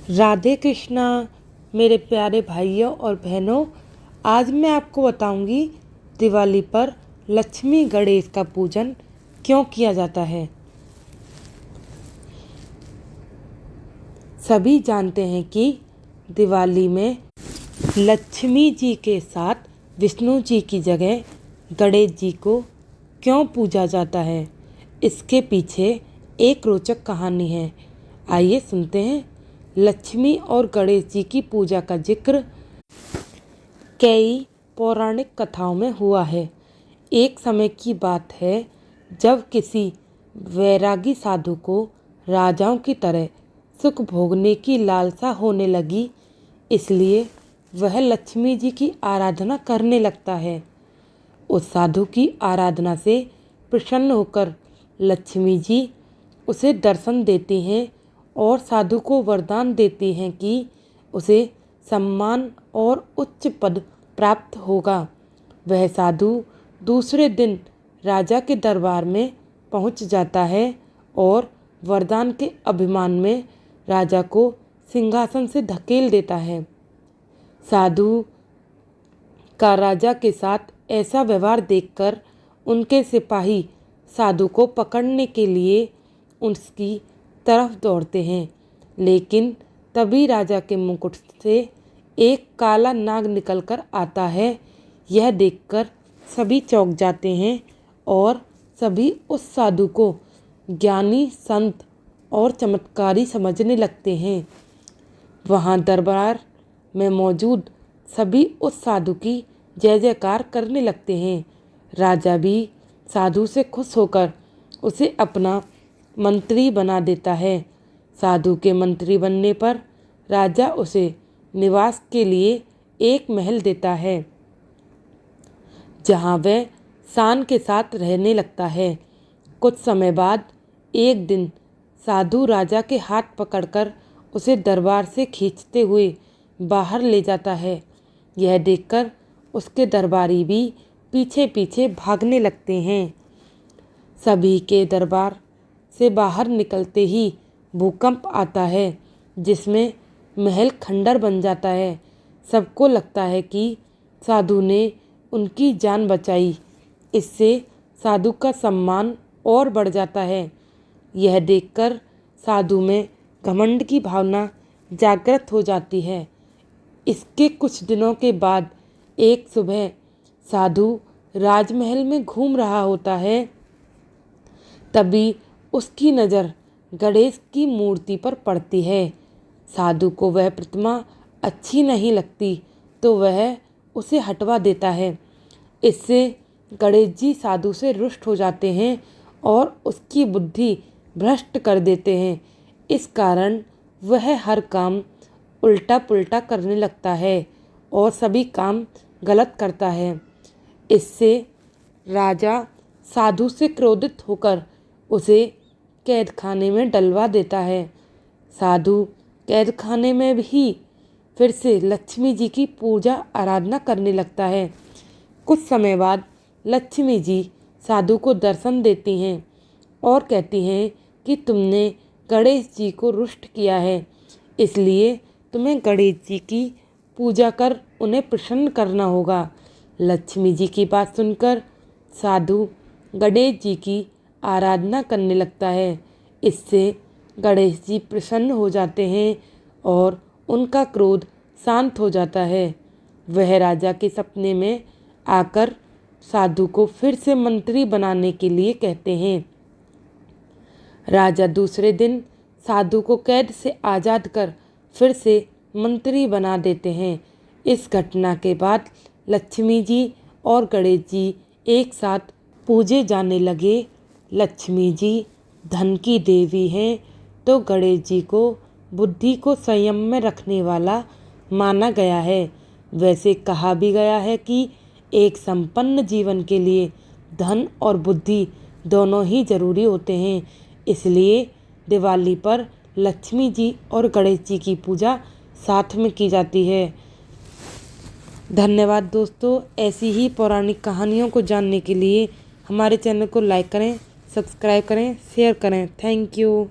राधे कृष्णा मेरे प्यारे भाइयों और बहनों, आज मैं आपको बताऊंगी दिवाली पर लक्ष्मी गणेश का पूजन क्यों किया जाता है। सभी जानते हैं कि दिवाली में लक्ष्मी जी के साथ विष्णु जी की जगह गणेश जी को क्यों पूजा जाता है। इसके पीछे एक रोचक कहानी है। आइए सुनते हैं। लक्ष्मी और गणेश जी की पूजा का जिक्र कई पौराणिक कथाओं में हुआ है। एक समय की बात है जब किसी वैरागी साधु को राजाओं की तरह सुख भोगने की लालसा होने लगी, इसलिए वह लक्ष्मी जी की आराधना करने लगता है। उस साधु की आराधना से प्रसन्न होकर लक्ष्मी जी उसे दर्शन देती हैं और साधु को वरदान देती हैं कि उसे सम्मान और उच्च पद प्राप्त होगा। वह साधु दूसरे दिन राजा के दरबार में पहुंच जाता है और वरदान के अभिमान में राजा को सिंहासन से धकेल देता है। साधु का राजा के साथ ऐसा व्यवहार देखकर उनके सिपाही साधु को पकड़ने के लिए उसकी तरफ दौड़ते हैं, लेकिन तभी राजा के मुकुट से एक काला नाग निकलकर आता है। यह देखकर सभी चौंक जाते हैं और सभी उस साधु को ज्ञानी, संत और चमत्कारी समझने लगते हैं। वहाँ दरबार में मौजूद सभी उस साधु की जय जयकार करने लगते हैं। राजा भी साधु से खुश होकर उसे अपना मंत्री बना देता है। साधु के मंत्री बनने पर राजा उसे निवास के लिए एक महल देता है, जहाँ वह शान के साथ रहने लगता है। कुछ समय बाद एक दिन साधु राजा के हाथ पकड़कर उसे दरबार से खींचते हुए बाहर ले जाता है। यह देखकर उसके दरबारी भी पीछे पीछे भागने लगते हैं। सभी के दरबार से बाहर निकलते ही भूकंप आता है, जिसमें महल खंडर बन जाता है। सबको लगता है कि साधु ने उनकी जान बचाई। इससे साधु का सम्मान और बढ़ जाता है। यह देखकर साधु में घमंड की भावना जागृत हो जाती है। इसके कुछ दिनों के बाद एक सुबह साधु राजमहल में घूम रहा होता है। तभी उसकी नज़र गणेश की मूर्ति पर पड़ती है। साधु को वह प्रतिमा अच्छी नहीं लगती तो वह उसे हटवा देता है। इससे गणेश जी साधु से रुष्ट हो जाते हैं और उसकी बुद्धि भ्रष्ट कर देते हैं। इस कारण वह हर काम उल्टा पुल्टा करने लगता है और सभी काम गलत करता है। इससे राजा साधु से क्रोधित होकर उसे कैद खाने में डलवा देता है। साधु कैद खाने में भी फिर से लक्ष्मी जी की पूजा आराधना करने लगता है। कुछ समय बाद लक्ष्मी जी साधु को दर्शन देती हैं और कहती हैं कि तुमने गणेश जी को रुष्ट किया है, इसलिए तुम्हें गणेश जी की पूजा कर उन्हें प्रसन्न करना होगा। लक्ष्मी जी की बात सुनकर साधु गणेश जी की आराधना करने लगता है। इससे गणेश जी प्रसन्न हो जाते हैं और उनका क्रोध शांत हो जाता है। वह राजा के सपने में आकर साधु को फिर से मंत्री बनाने के लिए कहते हैं। राजा दूसरे दिन साधु को कैद से आज़ाद कर फिर से मंत्री बना देते हैं। इस घटना के बाद लक्ष्मी जी और गणेश जी एक साथ पूजे जाने लगे। लक्ष्मी जी धन की देवी हैं तो गणेश जी को बुद्धि को संयम में रखने वाला माना गया है। वैसे कहा भी गया है कि एक संपन्न जीवन के लिए धन और बुद्धि दोनों ही जरूरी होते हैं। इसलिए दिवाली पर लक्ष्मी जी और गणेश जी की पूजा साथ में की जाती है। धन्यवाद दोस्तों। ऐसी ही पौराणिक कहानियों को जानने के लिए हमारे चैनल को लाइक करें, सब्सक्राइब करें, शेयर करें। Thank you.